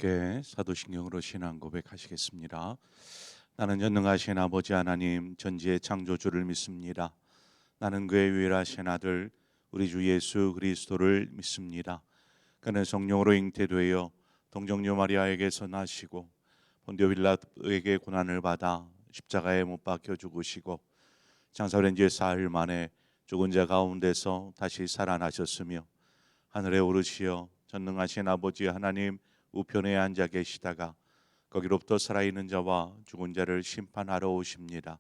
함께 사도신경으로 신앙 고백하시겠습니다. 나는 전능하신 아버지 하나님 전지의 창조주를 믿습니다. 나는 그의 유일하신 아들 우리 주 예수 그리스도를 믿습니다. 그는 성령으로 잉태되어 동정녀 마리아에게서 나시고 본디오 빌라도에게 고난을 받아 십자가에 못 박혀 죽으시고 장사된 지 사흘 만에 죽은 자 가운데서 다시 살아나셨으며 하늘에 오르시어 전능하신 아버지 하나님 우편에 앉아 계시다가 거기로부터 살아있는 자와 죽은 자를 심판하러 오십니다.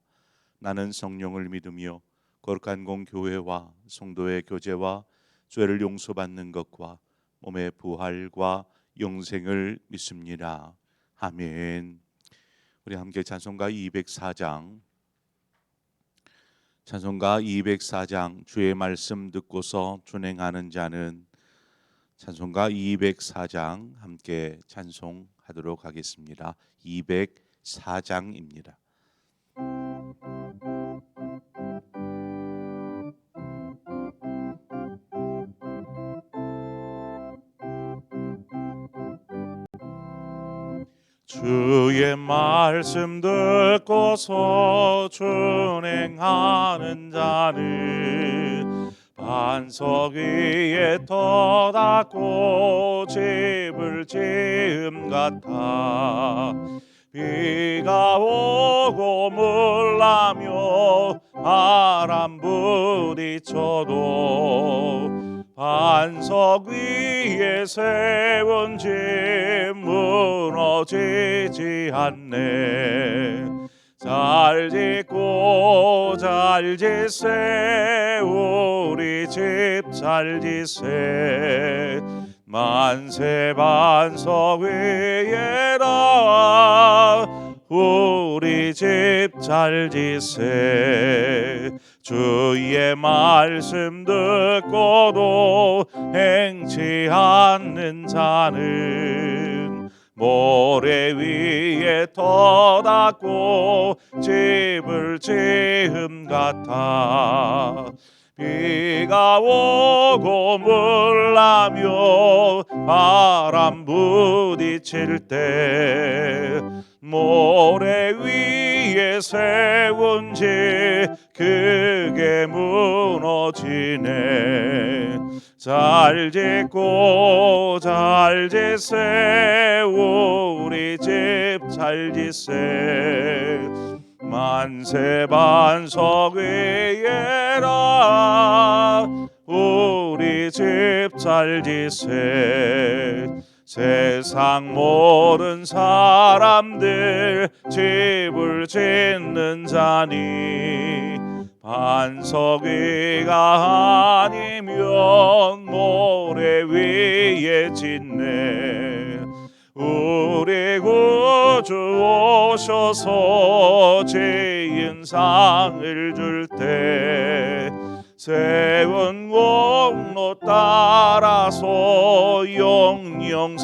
나는 성령을 믿으며 거룩한 공교회와 성도의 교제와 죄를 용서받는 것과 몸의 부활과 영생을 믿습니다. 아멘. 우리 함께 찬송가 204장 주의 말씀 듣고서 준행하는 자는 찬송가 204장 함께 찬송하도록 하겠습니다. 204장입니다. 주의 말씀 듣고서 준행하는 자는 반석 위에 터닫고 집을 지음 같아 비가 오고 물나며 바람 부딪혀도 반석 위에 세운 집 무너지지 않네. 잘 짓고 잘 짓세 우리 집 잘 짓세 만세 반석 위에라 우리 집 잘 짓세 주의 말씀 듣고도 행치 않는 자는 모래 위에 터닫고 집을 지음 같아 비가 오고 물나며 바람 부딪힐 때 모래 위에 세운 집 그게 무너지네. 잘 짓고 잘 짓세 우리 집 잘 짓세 만세 반석 위에라 우리 집 잘 짓세 세상 모든 사람들 집을 짓는 자니 반석 위가 아니면 모래 위에 짓네. 우리 구주 오셔서 지은 상을 줄 때 세운 공로 따라서 영영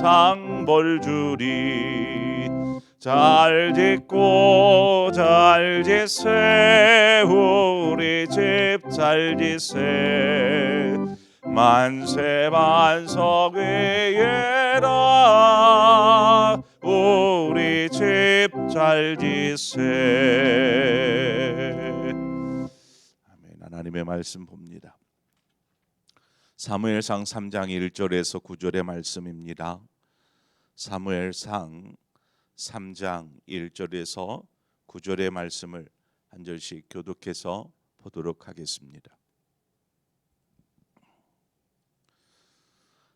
벌 주리. 잘 짓고 잘 짓세 우리 집 잘 짓세 만세 반석 위에라 우리 집 잘 짓세. 아멘. 하나님의 말씀 봅니다. 사무엘상 3장 1절에서 9절의 말씀입니다. 사무엘상 3장 1절에서 9절의 말씀을 한 절씩 교독해서 보도록 하겠습니다.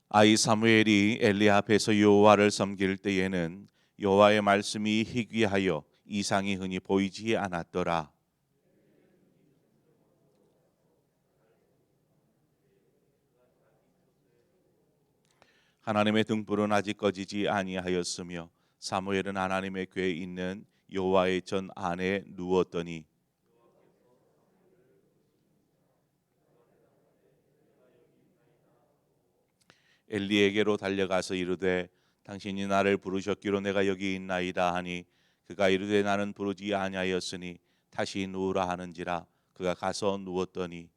아이 사무엘이 엘리 앞에서 여호와를 섬길 때에는 여호와의 말씀이 희귀하여 이상이 흔히 보이지 않았더라. 하나님의 등불은 아직 꺼지지 아니하였으며 사무엘은 하나님의 궤에 있는 여호와의 전 안에 누웠더니 엘리에게로 달려가서 이르되 당신이 나를 부르셨기로 내가 여기 있나이다 하니 그가 이르되 나는 부르지 아니하였으니 다시 누우라 하는지라 그가 가서 누웠더니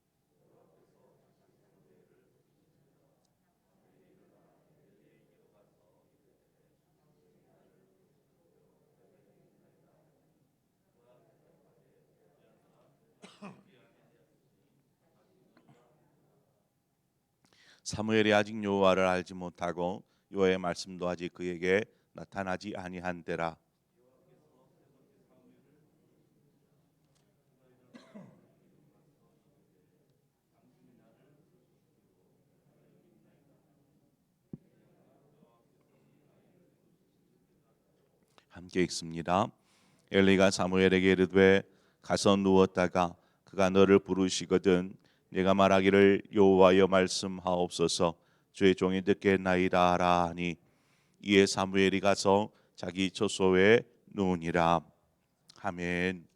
사무엘이 아직 여호와를 알지 못하고 여호와의 말씀도 아직 그에게 나타나지 아니한 때라. 함께 읽습니다. 엘리가 사무엘에게 이르되 가서 누웠다가 그가 너를 부르시거든 내가 말하기를 여호와여 말씀하옵소서 주의 종이 듣겠나이다 하라 하니 이에 사무엘이 가서 자기 처소에 누우니라. 아멘.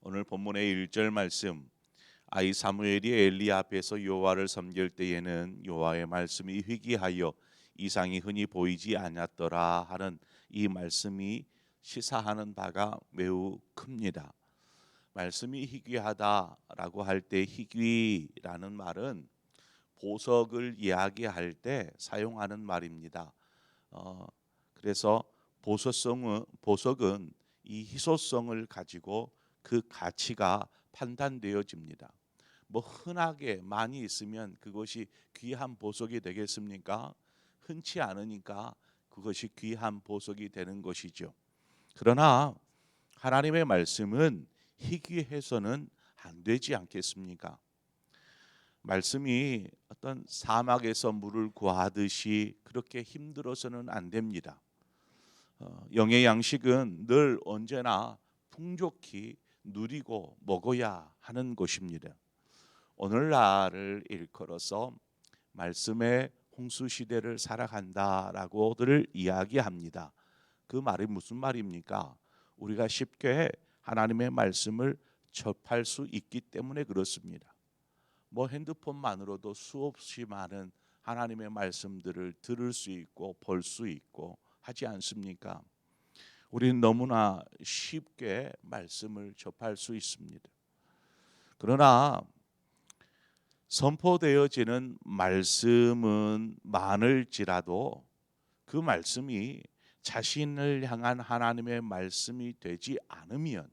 오늘 본문의 1절 말씀, 아이 사무엘이 엘리 앞에서 여호와를 섬길 때에는 여호와의 말씀이 희귀하여 이상이 흔히 보이지 않았더라 하는 이 말씀이 시사하는 바가 매우 큽니다. 말씀이 희귀하다라고 할 때 희귀라는 말은 보석을 이야기할 때 사용하는 말입니다. 그래서 보석은 이 희소성을 가지고 그 가치가 판단되어집니다. 뭐 흔하게 많이 있으면 그것이 귀한 보석이 되겠습니까? 흔치 않으니까 그것이 귀한 보석이 되는 것이죠. 그러나 하나님의 말씀은 희귀해서는 안 되지 않겠습니까? 말씀이 어떤 사막에서 물을 구하듯이 그렇게 힘들어서는 안 됩니다. 영의 양식은 늘 언제나 풍족히 누리고 먹어야 하는 것입니다. 오늘날을 일컬어서 말씀의 홍수 시대를 살아간다라고들 이야기합니다. 그 말이 무슨 말입니까? 우리가 쉽게 하나님의 말씀을 접할 수 있기 때문에 그렇습니다. 뭐 핸드폰만으로도 수없이 많은 하나님의 말씀들을 들을 수 있고 볼 수 있고 하지 않습니까? 우리는 너무나 쉽게 말씀을 접할 수 있습니다. 그러나 선포되어지는 말씀은 많을지라도 그 말씀이 자신을 향한 하나님의 말씀이 되지 않으면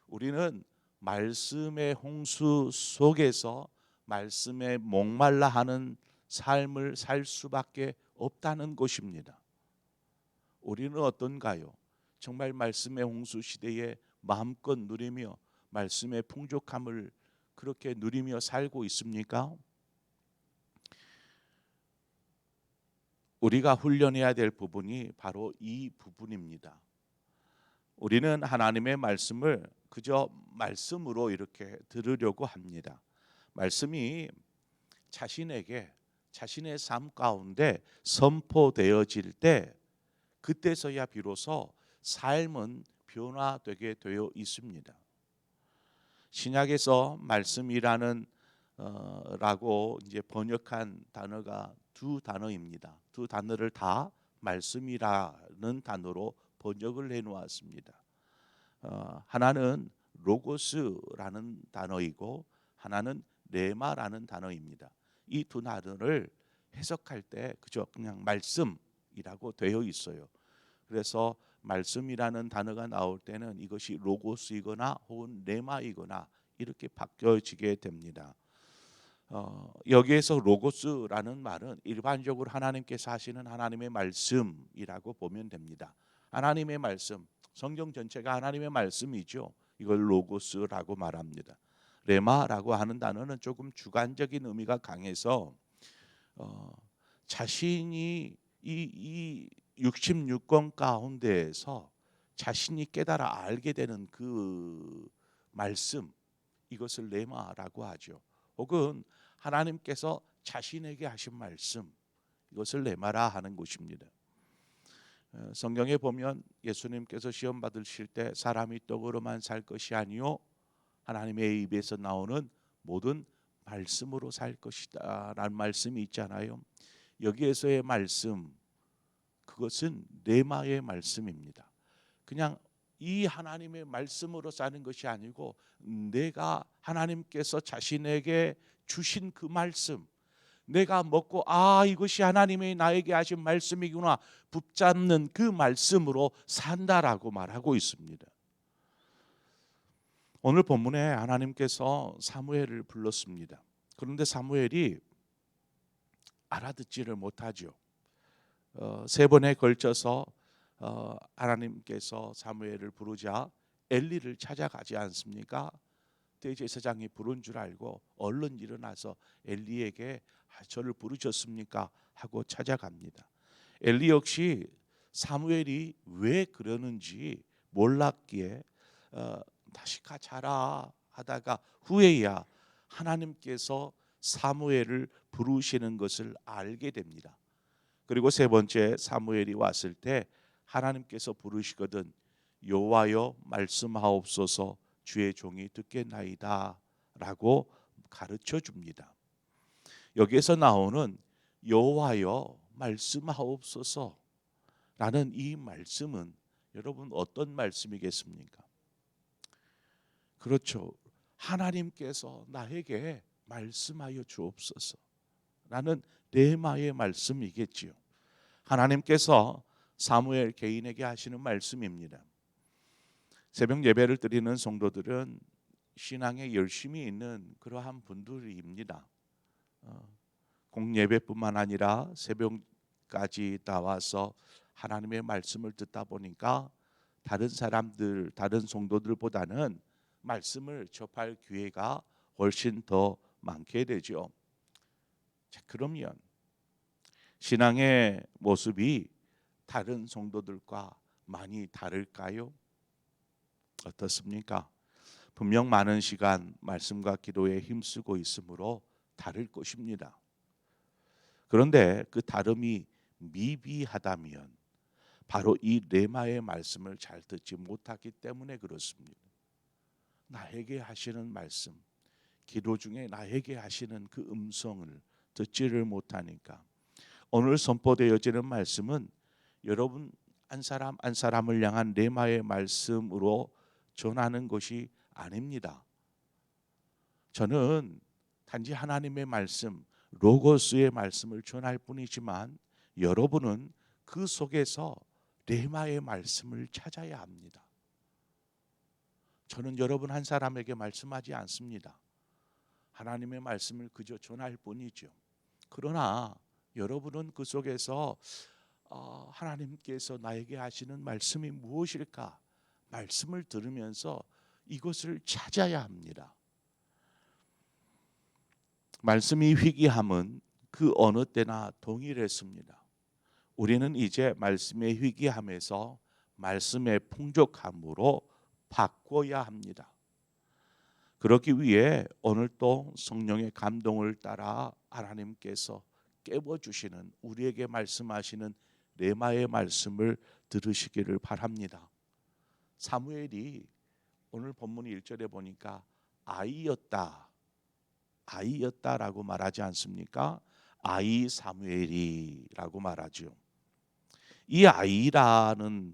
우리는 말씀의 홍수 속에서 말씀에 목말라 하는 삶을 살 수밖에 없다는 것입니다. 우리는 어떤가요? 정말 말씀의 홍수 시대에 마음껏 누리며 말씀의 풍족함을 그렇게 누리며 살고 있습니까? 우리가 훈련해야 될 부분이 바로 이 부분입니다. 우리는 하나님의 말씀을 그저 말씀으로 이렇게 들으려고 합니다. 말씀이 자신에게 자신의 삶 가운데 선포되어질 때 그때서야 비로소 삶은 변화되게 되어 있습니다. 신약에서 말씀이라는 라고 이제 번역한 단어가 두 단어입니다. 두 단어를 다 말씀이라는 단어로 번역을 해 놓았습니다. 하나는 로고스라는 단어이고 하나는 레마라는 단어입니다. 이 두 단어를 해석할 때 그저 그냥 말씀이라고 되어 있어요. 그래서 말씀이라는 단어가 나올 때는 이것이 로고스이거나 혹은 레마이거나 이렇게 바뀌어지게 됩니다. 여기에서 로고스라는 말은 일반적으로 하나님께서 하시는 하나님의 말씀이라고 보면 됩니다. 하나님의 말씀, 성경 전체가 하나님의 말씀이죠. 이걸 로고스라고 말합니다. 레마라고 하는 단어는 조금 주관적인 의미가 강해서 자신이 이 66권 가운데에서 자신이 깨달아 알게 되는 그 말씀, 이것을 레마라고 하죠. 혹은 하나님께서 자신에게 하신 말씀, 이것을 레마라 하는 것입니다. 성경에 보면 예수님께서 시험 받으실 때 사람이 떡으로만 살 것이 아니요 하나님의 입에서 나오는 모든 말씀으로 살 것이다 라는 말씀이 있잖아요. 여기에서의 말씀, 그것은 레마의 말씀입니다. 그냥 이 하나님의 말씀으로 사는 것이 아니고 내가 하나님께서 자신에게 주신 그 말씀, 내가 먹고 이것이 하나님이 나에게 하신 말씀이구나 붙잡는 그 말씀으로 산다라고 말하고 있습니다. 오늘 본문에 하나님께서 사무엘을 불렀습니다. 그런데 사무엘이 알아듣지를 못하죠. 세 번에 걸쳐서 하나님께서 사무엘을 부르자 엘리를 찾아가지 않습니까? 대제사장이 부른 줄 알고 얼른 일어나서 엘리에게 저를 부르셨습니까? 하고 찾아갑니다. 엘리 역시 사무엘이 왜 그러는지 몰랐기에 다시 가자라 하다가 후에야 하나님께서 사무엘을 부르시는 것을 알게 됩니다. 그리고 세 번째 사무엘이 왔을 때 하나님께서 부르시거든 여호와여 말씀하옵소서 주의 종이 듣겠나이다 라고 가르쳐 줍니다. 여기에서 나오는 여호와여 말씀하옵소서 라는 이 말씀은 여러분 어떤 말씀이겠습니까? 그렇죠. 하나님께서 나에게 말씀하여 주옵소서 라는 레마의 말씀이겠지요. 하나님께서 사무엘 개인에게 하시는 말씀입니다. 새벽 예배를 드리는 성도들은 신앙에 열심히 있는 그러한 분들입니다. 공예배뿐만 아니라 새벽까지 나와서 하나님의 말씀을 듣다 보니까 다른 사람들, 다른 성도들보다는 말씀을 접할 기회가 훨씬 더 많게 되죠. 자, 그러면 신앙의 모습이 다른 성도들과 많이 다를까요? 어떻습니까? 분명 많은 시간 말씀과 기도에 힘쓰고 있으므로 다를 것입니다. 그런데 그 다름이 미비하다면 바로 이 레마의 말씀을 잘 듣지 못하기 때문에 그렇습니다. 나에게 하시는 말씀, 기도 중에 나에게 하시는 그 음성을 듣지를 못하니까 오늘 선포되어지는 말씀은 여러분 한 사람 한 사람을 향한 레마의 말씀으로 전하는 것이 아닙니다. 저는 단지 하나님의 말씀, 로고스의 말씀을 전할 뿐이지만 여러분은 그 속에서 레마의 말씀을 찾아야 합니다. 저는 여러분 한 사람에게 말씀하지 않습니다. 하나님의 말씀을 그저 전할 뿐이죠. 그러나 여러분은 그 속에서 하나님께서 나에게 하시는 말씀이 무엇일까? 말씀을 들으면서 이것을 찾아야 합니다. 말씀이 희귀함은 그 어느 때나 동일했습니다. 우리는 이제 말씀의 희귀함에서 말씀의 풍족함으로 바꿔야 합니다. 그렇기 위해 오늘 또 성령의 감동을 따라 하나님께서 깨워주시는 우리에게 말씀하시는 레마의 말씀을 들으시기를 바랍니다. 사무엘이 오늘 본문 1절에 보니까 아이였다라고 말하지 않습니까? 아이 사무엘이라고 말하죠. 이 아이라는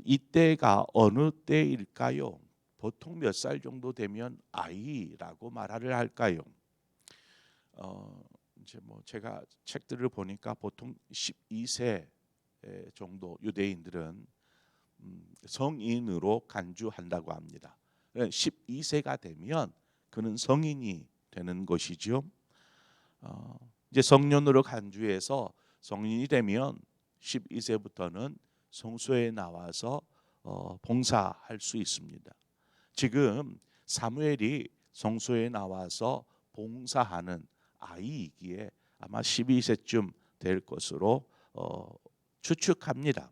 이때가 어느 때일까요? 보통 몇 살 정도 되면 아이라고 말을 할까요? 이제 뭐 제가 책들을 보니까 보통 12세 정도 유대인들은 성인으로 간주한다고 합니다. 12세가 되면 그는 성인이 되는 것이죠. 이제 성년으로 간주해서 성인이 되면 12세부터는 성소에 나와서 봉사할 수 있습니다. 지금 사무엘이 성소에 나와서 봉사하는 아이이기에 아마 12세쯤 될 것으로 추측합니다.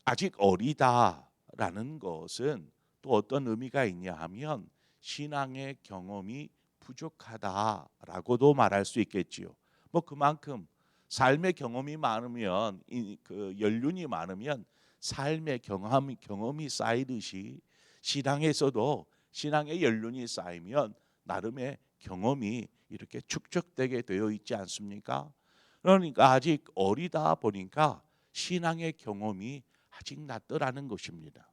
아직 어리다라는 것은 또 어떤 의미가 있냐 하면 신앙의 경험이 부족하다라고도 말할 수 있겠지요. 뭐 그만큼 삶의 경험이 많으면 그 연륜이 많으면 삶의 경험이 쌓이듯이 신앙에서도 신앙의 연륜이 쌓이면 나름의 경험이 이렇게 축적되게 되어 있지 않습니까? 그러니까 아직 어리다 보니까 신앙의 경험이 아직 낮더라는 것입니다.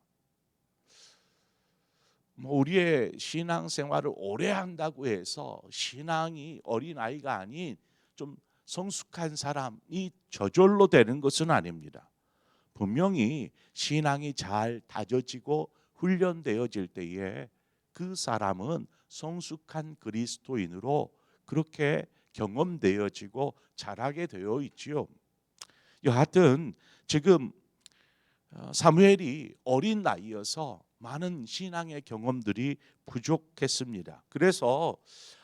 뭐 우리의 신앙 생활을 오래 한다고 해서 신앙이 어린아이가 아닌 좀 성숙한 사람이 저절로 되는 것은 아닙니다. 분명히 신앙이 잘 다져지고 훈련되어질 때에 그 사람은 성숙한 그리스도인으로 그렇게 경험되어지고 자라게 되어 있지요. 여하튼 지금 사무엘이 어린 나이여서 많은 신앙의 경험들이 부족했습니다. 그래서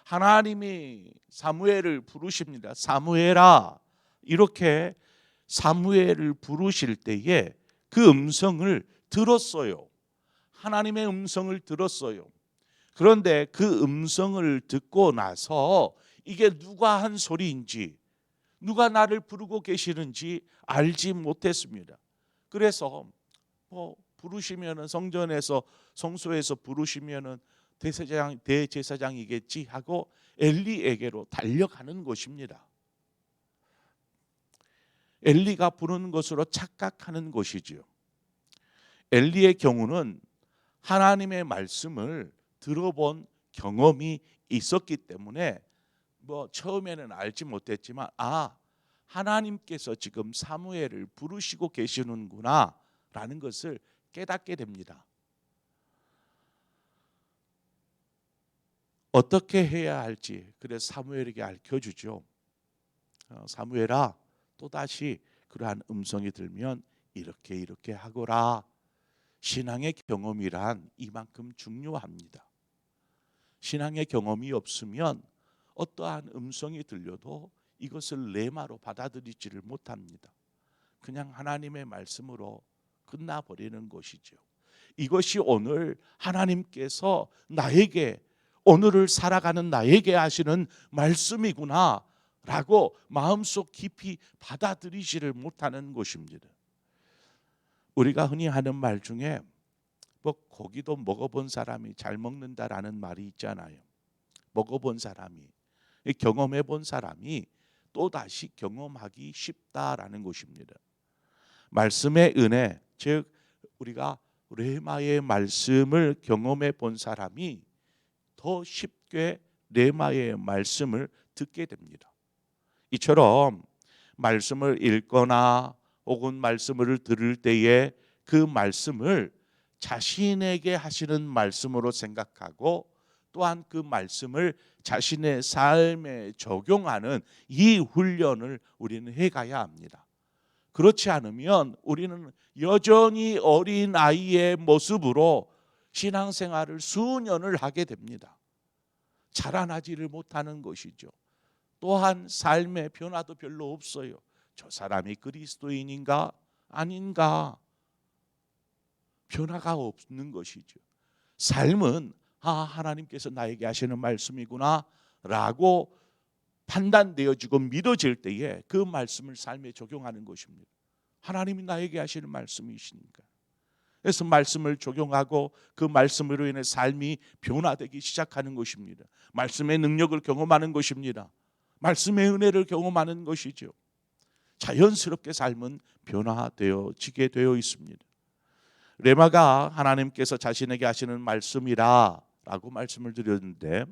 하나님이 사무엘을 부르십니다. 사무엘아, 이렇게 사무엘을 부르실 때에 그 음성을 들었어요. 하나님의 음성을 들었어요. 그런데 그 음성을 듣고 나서 이게 누가 한 소리인지, 누가 나를 부르고 계시는지 알지 못했습니다. 그래서 부르시면은 성전에서 성소에서 부르시면은 대제사장이겠지 하고 엘리에게로 달려가는 것입니다. 엘리가 부르는 것으로 착각하는 것이지요. 엘리의 경우는 하나님의 말씀을 들어본 경험이 있었기 때문에 처음에는 알지 못했지만 하나님께서 지금 사무엘을 부르시고 계시는구나 라는 것을 깨닫게 됩니다. 어떻게 해야 할지 그래서 사무엘에게 알려주죠. 사무엘아, 또다시 그러한 음성이 들면 이렇게 하거라. 신앙의 경험이란 이만큼 중요합니다. 신앙의 경험이 없으면 어떠한 음성이 들려도 이것을 레마로 받아들이지를 못합니다. 그냥 하나님의 말씀으로 끝나버리는 것이죠. 이것이 오늘 하나님께서 나에게, 오늘을 살아가는 나에게 하시는 말씀이구나 라고 마음속 깊이 받아들이지를 못하는 것입니다. 우리가 흔히 하는 말 중에 고기도 먹어본 사람이 잘 먹는다라는 말이 있잖아요. 먹어본 사람이, 경험해 본 사람이 또다시 경험하기 쉽다라는 것입니다. 말씀의 은혜, 즉 우리가 레마의 말씀을 경험해 본 사람이 더 쉽게 레마의 말씀을 듣게 됩니다. 이처럼 말씀을 읽거나 혹은 말씀을 들을 때에 그 말씀을 자신에게 하시는 말씀으로 생각하고 또한 그 말씀을 자신의 삶에 적용하는 이 훈련을 우리는 해가야 합니다. 그렇지 않으면 우리는 여전히 어린 아이의 모습으로 신앙생활을 수년을 하게 됩니다. 자라나지를 못하는 것이죠. 또한 삶의 변화도 별로 없어요. 저 사람이 그리스도인인가 아닌가 변화가 없는 것이죠. 삶은 하나님께서 나에게 하시는 말씀이구나 라고 판단되어지고 믿어질 때에 그 말씀을 삶에 적용하는 것입니다. 하나님이 나에게 하시는 말씀이시니까. 그래서 말씀을 적용하고 그 말씀으로 인해 삶이 변화되기 시작하는 것입니다. 말씀의 능력을 경험하는 것입니다. 말씀의 은혜를 경험하는 것이죠. 자연스럽게 삶은 변화되어지게 되어 있습니다. 레마가 하나님께서 자신에게 하시는 말씀이라라고 말씀을 드렸는데,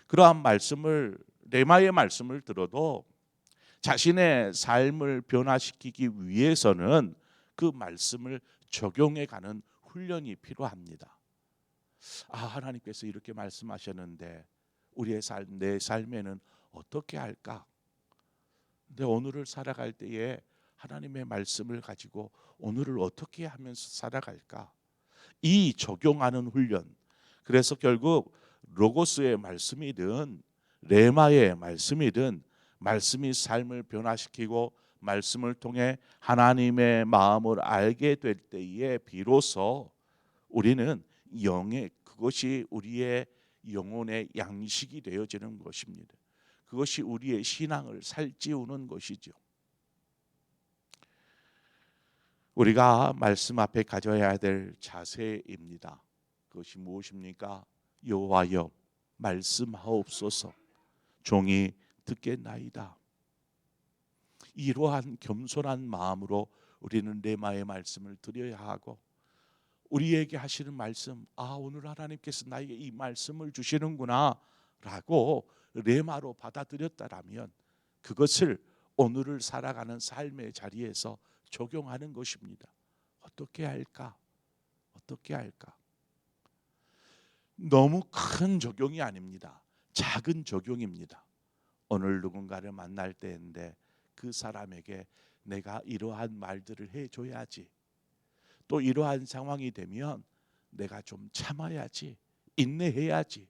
그러한 말씀을, 레마의 말씀을 들어도 자신의 삶을 변화시키기 위해서는 그 말씀을 적용해가는 훈련이 필요합니다. 하나님께서 이렇게 말씀하셨는데 우리의 내 삶에는 어떻게 할까? 근데 오늘을 살아갈 때에 하나님의 말씀을 가지고 오늘을 어떻게 하면서 살아갈까? 이 적용하는 훈련. 그래서 결국 로고스의 말씀이든 레마의 말씀이든 말씀이 삶을 변화시키고 말씀을 통해 하나님의 마음을 알게 될 때에 비로소 우리는 그것이 우리의 영혼의 양식이 되어지는 것입니다. 그것이 우리의 신앙을 살찌우는 것이죠. 우리가 말씀 앞에 가져야 될 자세입니다. 그것이 무엇입니까? 여호와여 말씀하옵소서, 종이 듣겠나이다. 이러한 겸손한 마음으로 우리는 레마의 말씀을 드려야 하고, 우리에게 하시는 말씀, 오늘 하나님께서 나에게 이 말씀을 주시는구나 라고 레마로 받아들였다라면 그것을 오늘을 살아가는 삶의 자리에서 적용하는 것입니다. 어떻게 할까? 어떻게 할까? 너무 큰 적용이 아닙니다. 작은 적용입니다. 오늘 누군가를 만날 때인데 그 사람에게 내가 이러한 말들을 해줘야지. 또 이러한 상황이 되면 내가 좀 참아야지, 인내해야지.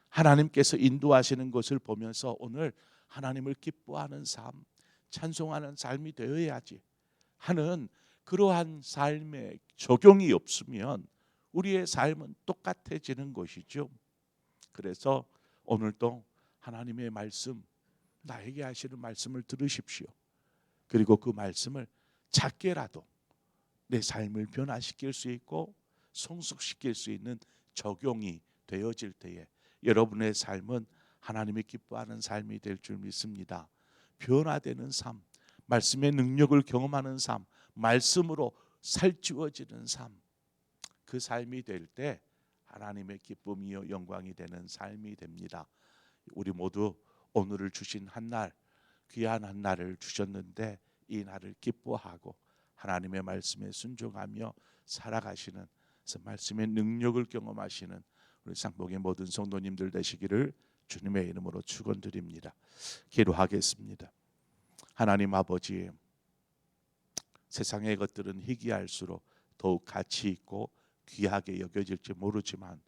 하나님께서 인도하시는 것을 보면서 오늘 하나님을 기뻐하는 삶, 찬송하는 삶이 되어야지 하는 그러한 삶의 적용이 없으면 우리의 삶은 똑같아지는 것이죠. 그래서 오늘도 하나님의 말씀, 나에게 하시는 말씀을 들으십시오. 그리고 그 말씀을 작게라도 내 삶을 변화시킬 수 있고 성숙시킬 수 있는 적용이 되어질 때에 여러분의 삶은 하나님이 기뻐하는 삶이 될 줄 믿습니다. 변화되는 삶, 말씀의 능력을 경험하는 삶, 말씀으로 살찌워지는 삶, 그 삶이 될 때 하나님의 기쁨이요 영광이 되는 삶이 됩니다. 우리 모두 오늘을 주신 한 날, 귀한 한 날을 주셨는데 이 날을 기뻐하고 하나님의 말씀에 순종하며 살아가시는, 그래서 말씀의 능력을 경험하시는 우리 쌍복의 모든 성도님들 되시기를 주님의 이름으로 축원드립니다. 기도하겠습니다. 하나님 아버지, 세상의 것들은 희귀할수록 더욱 가치 있고 귀하게 여겨질지 모르지만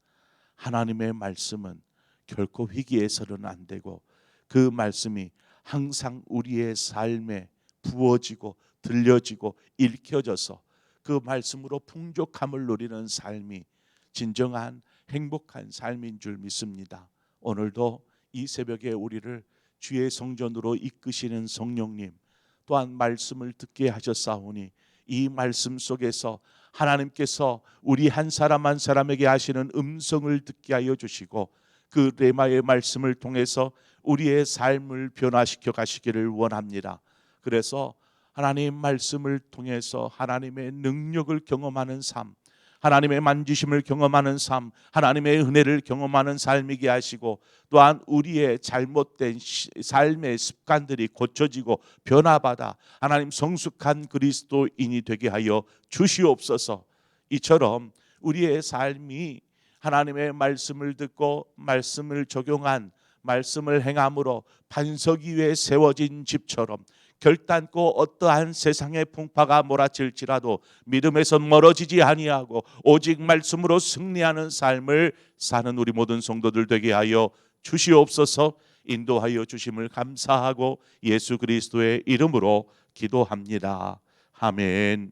하나님의 말씀은 결코 희귀해서는 안 되고 그 말씀이 항상 우리의 삶에 부어지고 들려지고 읽혀져서 그 말씀으로 풍족함을 누리는 삶이 진정한 행복한 삶인 줄 믿습니다. 오늘도 이 새벽에 우리를 주의 성전으로 이끄시는 성령님 또한 말씀을 듣게 하셨사오니 이 말씀 속에서 하나님께서 우리 한 사람 한 사람에게 하시는 음성을 듣게 하여 주시고 그 레마의 말씀을 통해서 우리의 삶을 변화시켜 가시기를 원합니다. 그래서 하나님 말씀을 통해서 하나님의 능력을 경험하는 삶, 하나님의 만지심을 경험하는 삶, 하나님의 은혜를 경험하는 삶이게 하시고 또한 우리의 잘못된 삶의 습관들이 고쳐지고 변화받아 하나님 성숙한 그리스도인이 되게 하여 주시옵소서. 이처럼 우리의 삶이 하나님의 말씀을 듣고 말씀을 적용한 말씀을 행함으로 반석 위에 세워진 집처럼 결단코 어떠한 세상의 풍파가 몰아칠지라도 믿음에서 멀어지지 아니하고 오직 말씀으로 승리하는 삶을 사는 우리 모든 성도들 되게 하여 주시옵소서. 인도하여 주심을 감사하고 예수 그리스도의 이름으로 기도합니다. 아멘.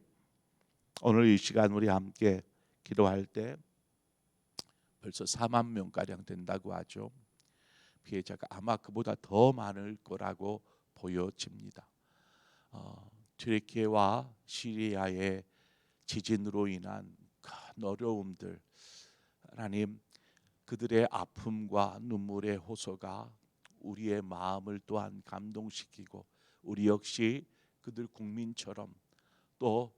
오늘 이 시간 우리 함께 기도할 때 벌써 4만 명가량 된다고 하죠. 피해자가 아마 그보다 더 많을 거라고 보여집니다. 튀르키예와 시리아의 지진으로 인한 큰 어려움들, 하나님 그들의 아픔과 눈물의 호소가 우리의 마음을 또한 감동시키고 우리 역시 그들 국민처럼 또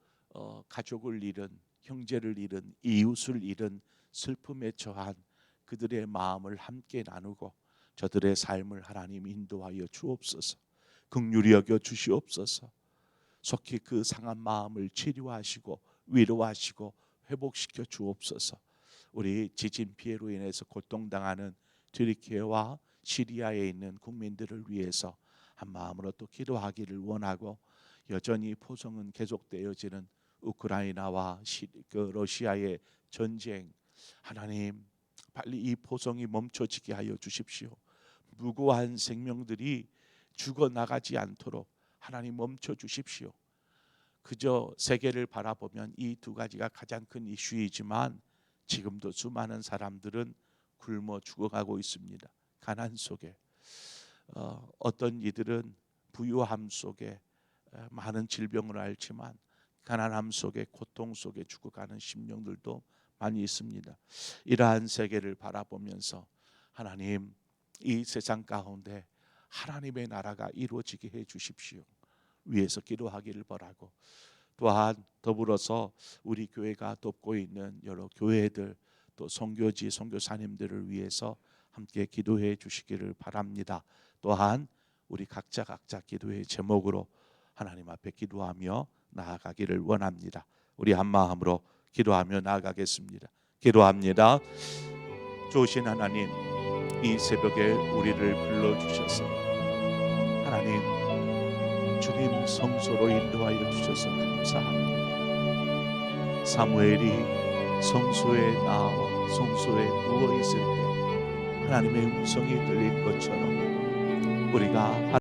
가족을 잃은, 형제를 잃은, 이웃을 잃은 슬픔에 처한 그들의 마음을 함께 나누고 저들의 삶을 하나님 인도하여 주옵소서. 긍휼히 여겨 주시옵소서. 속히 그 상한 마음을 치료하시고 위로하시고 회복시켜 주옵소서. 우리 지진 피해로 인해서 고통당하는 튀르키예와 시리아에 있는 국민들을 위해서 한 마음으로 또 기도하기를 원하고 여전히 포성은 계속되어지는 우크라이나와 러시아의 전쟁, 하나님 빨리 이 포성이 멈춰지게 하여 주십시오. 무고한 생명들이 죽어나가지 않도록 하나님 멈춰 주십시오. 그저 세계를 바라보면 이 두 가지가 가장 큰 이슈이지만 지금도 수많은 사람들은 굶어 죽어가고 있습니다. 가난 속에 어떤 이들은 부유함 속에 많은 질병을 앓지만 가난함 속에 고통 속에 죽어가는 심령들도 많이 있습니다. 이러한 세계를 바라보면서 하나님 이 세상 가운데 하나님의 나라가 이루어지게 해 주십시오. 위에서 기도하기를 바라고 또한 더불어서 우리 교회가 돕고 있는 여러 교회들 또 선교지 선교사님들을 위해서 함께 기도해 주시기를 바랍니다. 또한 우리 각자 기도의 제목으로 하나님 앞에 기도하며 나아가기를 원합니다. 우리 한 마음으로 기도하며 나아가겠습니다. 기도합니다. 좋으신 하나님, 이 새벽에 우리를 불러주셔서 하나님, 주님 성소로 인도하여 주셔서 감사합니다. 사무엘이 성소에 나와 성소에 누워 있을 때 하나님의 음성이 들린 것처럼 우리가